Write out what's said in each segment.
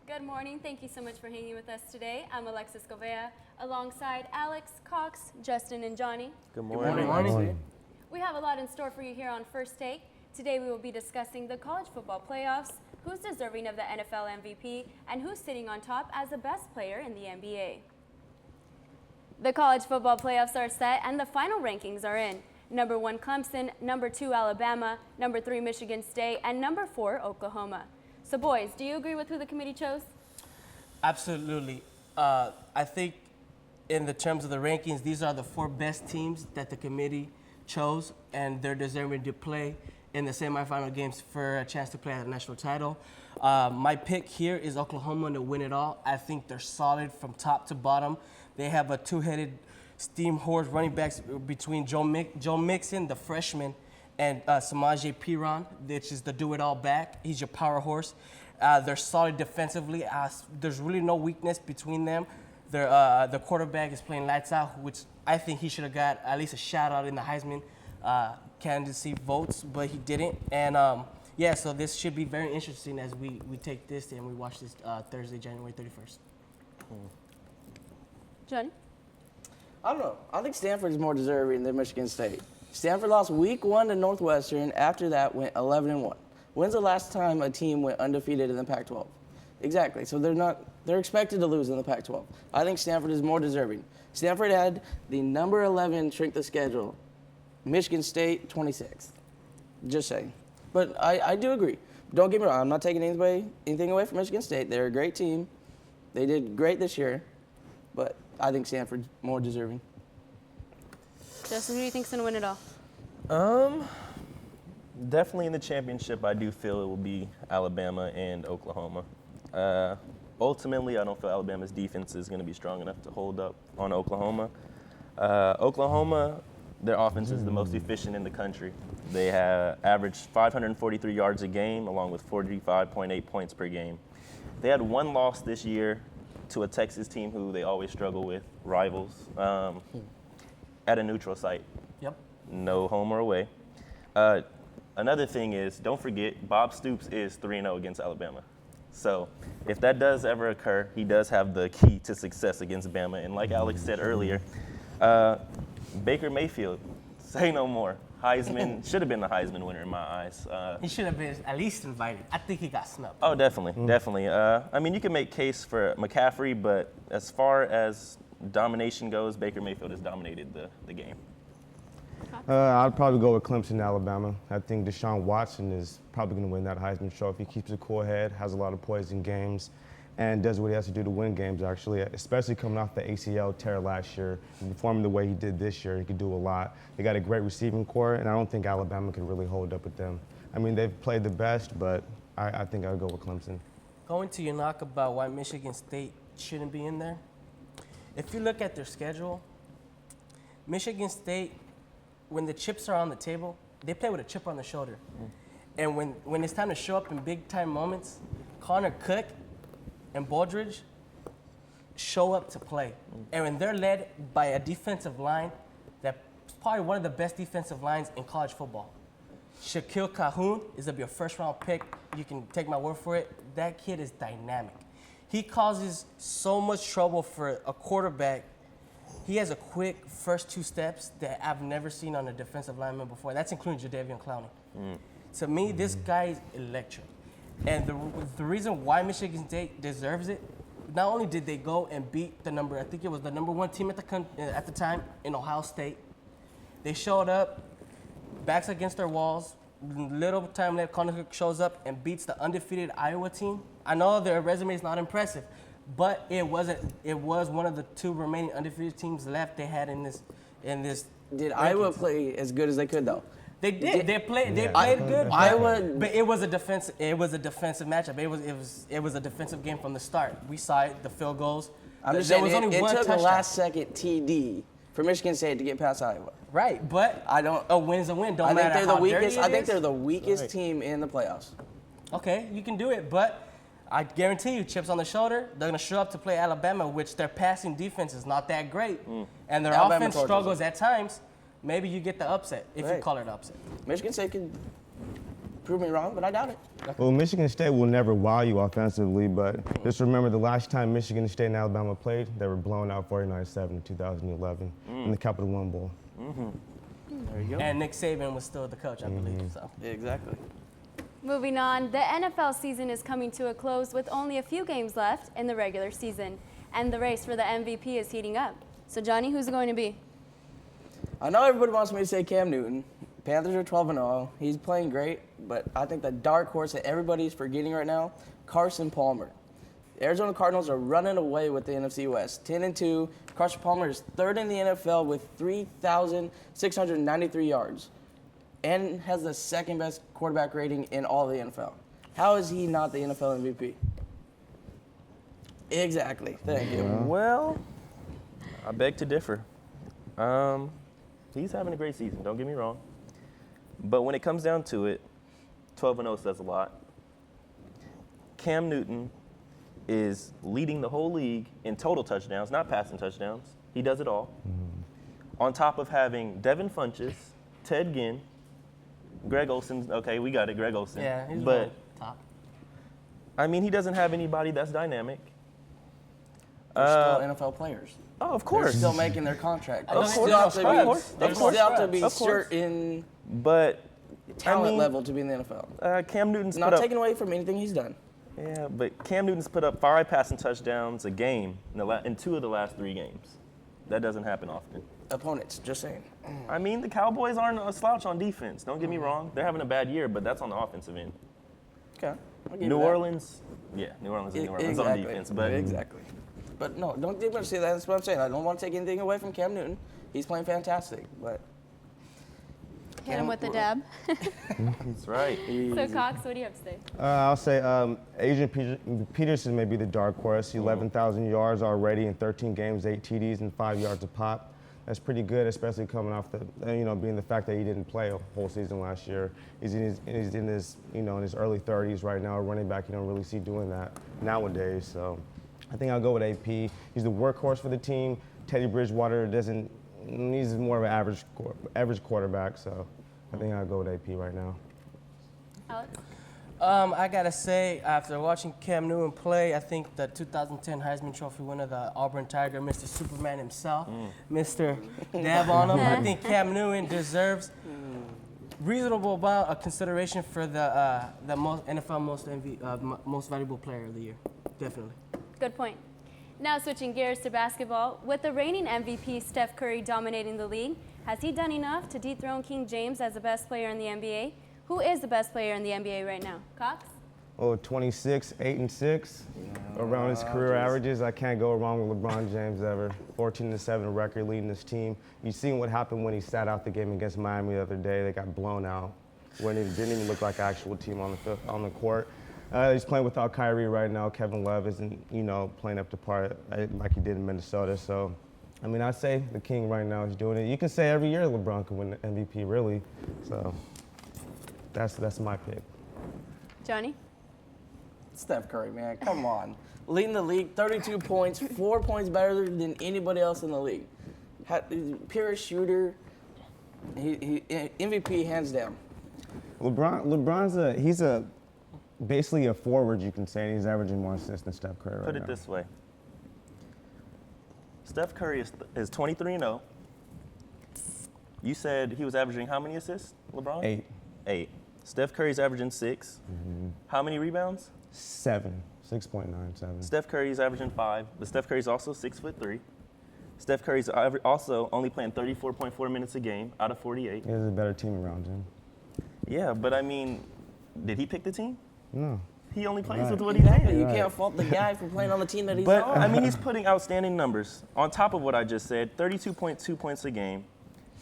Good morning. Thank you so much for hanging with us today. I'm Alexis Govea, alongside Alex, Cox, Justin, and Johnny. Good morning. Good morning. We have a lot in store for you here on First Take. Today we will be discussing the college football playoffs, who's deserving of the NFL MVP, and who's sitting on top as the best player in the NBA. The college football playoffs are set and the final rankings are in. Number 1 Clemson, number 2 Alabama, number 3 Michigan State, and number 4 Oklahoma. So boys, do you agree with who the committee chose? Absolutely. I think in the terms of the rankings, these are the 4 best teams that the committee chose, and they're deserving to play in the semifinal games for a chance to play at the national title. My pick here is Oklahoma to win it all. I think they're solid from top to bottom. They have a two-headed steam horse running backs between Joe Mixon, the freshman, and Samaje Perine, which is the do-it-all back. He's your power horse. They're solid defensively. There's really no weakness between them. The quarterback is playing lights out, which I think he should have got at least a shout-out in the Heisman candidacy votes, but he didn't. And so this should be very interesting as we take this and we watch this Thursday, January 31st. Johnny? I don't know. I think Stanford's more deserving than Michigan State. Stanford lost week 1 to Northwestern. After that, went 11-1. When's the last time a team went undefeated in the Pac-12? Exactly. So they're expected to lose in the Pac-12. I think Stanford is more deserving. Stanford had the number 11 strength of schedule. Michigan State, 26th. Just saying. But I do agree. Don't get me wrong. I'm not taking anything away from Michigan State. They're a great team. They did great this year. But I think Stanford's more deserving. Justin, who do you think's going to win it all? Definitely in the championship, I do feel it will be Alabama and Oklahoma. Ultimately, I don't feel Alabama's defense is going to be strong enough to hold up on Oklahoma. Oklahoma, their offense is the most efficient in the country. They have averaged 543 yards a game, along with 45.8 points per game. They had one loss this year to a Texas team who they always struggle with, rivals, at a neutral site. Yep. No home or away. Another thing is, don't forget, Bob Stoops is 3-0 against Alabama. So if that does ever occur, he does have the key to success against Bama. And like Alex said earlier, Baker Mayfield, say no more. Heisman, should have been the Heisman winner in my eyes. He should have been at least invited. I think he got snubbed. Oh, definitely. I mean, you can make case for McCaffrey, but as far as domination goes, Baker Mayfield has dominated the game. I'd probably go with Clemson, Alabama. I think Deshaun Watson is probably going to win that Heisman Trophy. Keeps a cool head, has a lot of poise in games, and does what he has to do to win games, actually, especially coming off the ACL tear last year. And performing the way he did this year, he could do a lot. They got a great receiving core, and I don't think Alabama can really hold up with them. I mean, they've played the best, but I think I'll go with Clemson. Going to your knock about why Michigan State shouldn't be in there, if you look at their schedule, Michigan State, when the chips are on the table, they play with a chip on their shoulder. And when it's time to show up in big-time moments, Connor Cook and Baldridge show up to play. And when they're led by a defensive line that's probably one of the best defensive lines in college football. Shaquille Calhoun is going to be a first-round pick. You can take my word for it. That kid is dynamic. He causes so much trouble for a quarterback. He has a quick first 2 steps that I've never seen on a defensive lineman before. That's including Jadeveon Clowney. To me, this guy is electric. And the reason why Michigan State deserves it, not only did they go and beat the number 1 team at the time in Ohio State, they showed up, backs against their walls, little time left, Connor Cook shows up and beats the undefeated Iowa team. I know their resume is not impressive, but it was one of the 2 remaining undefeated teams left they had in this. Did Iowa play as good as they could, though? They did. They played good. But it was a defensive matchup. It was a defensive game from the start. We saw it. The field goals. I'm just saying it took a last-second TD for Michigan State to get past Iowa. Right, but a win's a win. Don't matter how dirty it is. I think they're the weakest team in the playoffs. Okay, you can do it, but I guarantee you, chips on the shoulder, they're going to show up to play Alabama, which their passing defense is not that great. And their offense struggles at times. Maybe you get the upset, if you call it upset. Michigan State can Prove me wrong, but I doubt it. Well, Michigan State will never wow you offensively, but just remember the last time Michigan State and Alabama played, they were blown out 49-7 in 2011 in the Capital One Bowl. There you go. And Nick Saban was still the coach, I believe. So. Exactly. Moving on, the NFL season is coming to a close with only a few games left in the regular season, and the race for the MVP is heating up. So, Johnny, who's it going to be? I know everybody wants me to say Cam Newton. Panthers are 12-0. He's playing great, but I think the dark horse that everybody's forgetting right now, Carson Palmer. The Arizona Cardinals are running away with the NFC West, 10-2. Carson Palmer is third in the NFL with 3,693 yards and has the second best quarterback rating in all the NFL. How is he not the NFL MVP? Exactly. Thank you. Well, I beg to differ. He's having a great season, don't get me wrong. But when it comes down to it, 12-0 says a lot. Cam Newton is leading the whole league in total touchdowns, not passing touchdowns. He does it all. On top of having Devin Funchess, Ted Ginn, Greg Olsen. Okay, we got it, Greg Olsen. Yeah, he's but really top. I mean, he doesn't have anybody that's dynamic. They're still NFL players. Oh, of They're course. still making their contract. They Of still course. have to be, Of course. they Of still course. have to be Of course. certain But talent I mean, level to be in the NFL. Cam Newton's Not put up. taking away from anything he's done. Yeah, but Cam Newton's put up 5 passing touchdowns a game in 2 of the last 3 games. That doesn't happen often. Opponents, just saying. I mean, the Cowboys aren't a slouch on defense. Don't get me wrong. They're having a bad year, but that's on the offensive end. Okay. I'll give you New that. Orleans, yeah, New Orleans is New Orleans on Exactly. defense. But Exactly. But no, don't think about to say that. That's what I'm saying. I don't want to take anything away from Cam Newton. He's playing fantastic, but Hit him with the dab. that's right. So, Cox, what do you have to say? I'll say Adrian Peterson may be the dark horse. 11,000 yards already in 13 games, 8 TDs and 5 yards a pop. That's pretty good, especially coming off the, being the fact that he didn't play a whole season last year. He's in his in his early 30s right now. A running back, you don't really see doing that nowadays. So I think I'll go with AP. He's the workhorse for the team. Teddy Bridgewater he's more of an average quarterback. So I think I'll go with AP right now. Alex? I gotta say, after watching Cam Newton play, I think the 2010 Heisman Trophy winner, the Auburn Tiger, Mr. Superman himself, Mr. Dab on him, I think Cam Newton deserves reasonable amount of consideration for the NFL most valuable player of the year. Definitely. Good point. Now switching gears to basketball, with the reigning MVP Steph Curry dominating the league, has he done enough to dethrone King James as the best player in the NBA? Who is the best player in the NBA right now? Cox? 26, 8 and 6, around his career averages. I can't go wrong with LeBron James ever. 14-7 record leading this team. You seen what happened when he sat out the game against Miami the other day. They got blown out. Didn't even look like an actual team on the court. He's playing without Kyrie right now. Kevin Love isn't, playing up to par like he did in Minnesota. So, I mean, I say the King right now is doing it. You can say every year LeBron can win the MVP, really. So, that's my pick. Johnny? Steph Curry, man, come on. Leading the league, 32 points, 4 points better than anybody else in the league. Pure shooter. He MVP hands down. LeBron's basically a forward, you can say, and he's averaging more assists than Steph Curry right Put now. it this way. Steph Curry is 23-0. You said he was averaging how many assists, LeBron? 8. Steph Curry's averaging 6. How many rebounds? 6.97. Steph Curry's averaging 5, but Steph Curry's also 6'3". Steph Curry's also only playing 34.4 minutes a game out of 48. He has a better team around him. Yeah, but I mean, did he pick the team? No. He only plays Right. with what he's Exactly. in. You can't fault the guy for playing on the team that he's But, on. I mean, he's putting outstanding numbers. On top of what I just said, 32.2 points a game,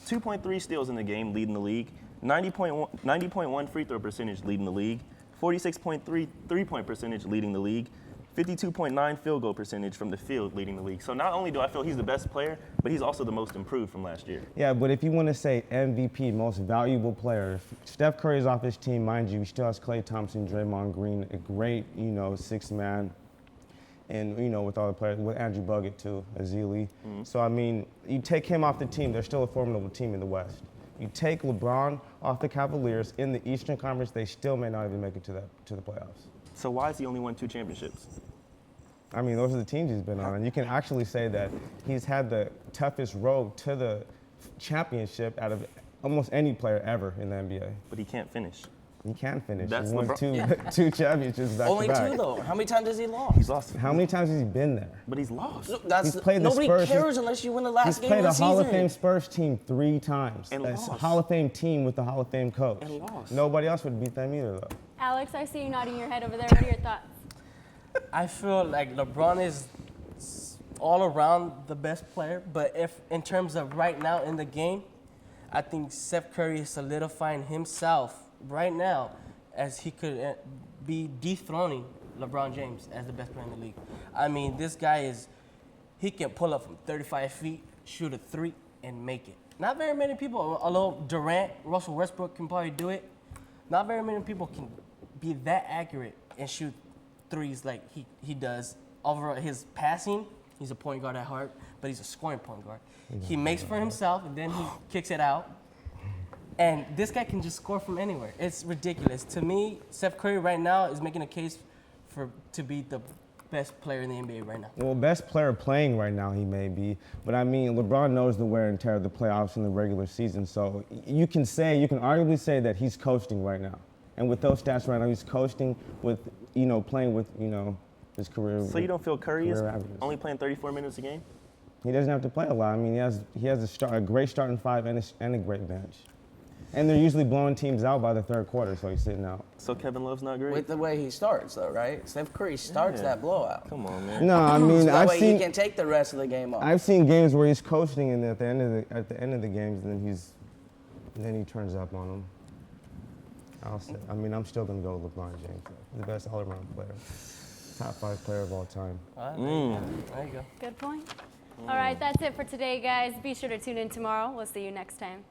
2.3 steals in the game, leading the league, 90.1 free throw percentage, leading the league, 46.3 three-point percentage, leading the league, 52.9 field goal percentage from the field, leading the league. So not only do I feel he's the best player, but he's also the most improved from last year. Yeah, but if you want to say MVP, most valuable player, if Steph Curry's off his team, mind you, he still has Klay Thompson, Draymond Green, a great, sixth man, and, with all the players, with Andrew Bogut too, Azili. So, I mean, you take him off the team, they're still a formidable team in the West. You take LeBron off the Cavaliers in the Eastern Conference, they still may not even make it to the playoffs. So why has he only won 2 championships? I mean, those are the teams he's been on, and you can actually say that he's had the toughest road to the championship out of almost any player ever in the NBA. But he can't finish. He can finish. That's He won LeBron. two championships back Only to back. 2 though. How many times has he lost? He's lost. How many times has he been there? But he's lost. Look, that's, He's played the nobody Spurs. cares unless you win the last He's game played of the a season. Hall of Fame Spurs team 3 times. And a lost. Hall of Fame team with the Hall of Fame coach. And lost. Nobody else would beat them either, though. Alex, I see you nodding your head over there. What are your thoughts? I feel like LeBron is all around the best player, but if in terms of right now in the game, I think Steph Curry is solidifying himself right now as he could be dethroning LeBron James as the best player in the league. I mean, this guy he can pull up from 35 feet, shoot a 3, and make it. Not very many people, although Durant, Russell Westbrook can probably do it, not very many people can be that accurate and shoot 3s like he does. Over his passing, he's a point guard at heart, but he's a scoring point guard. He makes for himself, and then he kicks it out. And this guy can just score from anywhere. It's ridiculous. To me, Steph Curry right now is making a case to be the best player in the NBA right now. Well, best player playing right now he may be, but I mean, LeBron knows the wear and tear of the playoffs and the regular season, so you can arguably say that he's coasting right now. And with those stats right now, he's coasting with, playing with, his career. So you don't feel Curry is career averages. only playing 34 minutes a game? He doesn't have to play a lot. I mean, he has a great starting 5 and a great bench. And they're usually blowing teams out by the third quarter, so he's sitting out. So Kevin Love's not great? With the way he starts, though, right? Steph Curry starts that blowout. Come on, man. No, I mean, So that I've way seen he can take the rest of the game off. I've seen games where he's coasting, and at the end of the games, and then he turns up on them. I'm still gonna go with LeBron James, though. The best all-around player, top 5 player of all time. There you go. Good point. All right, that's it for today, guys. Be sure to tune in tomorrow. We'll see you next time.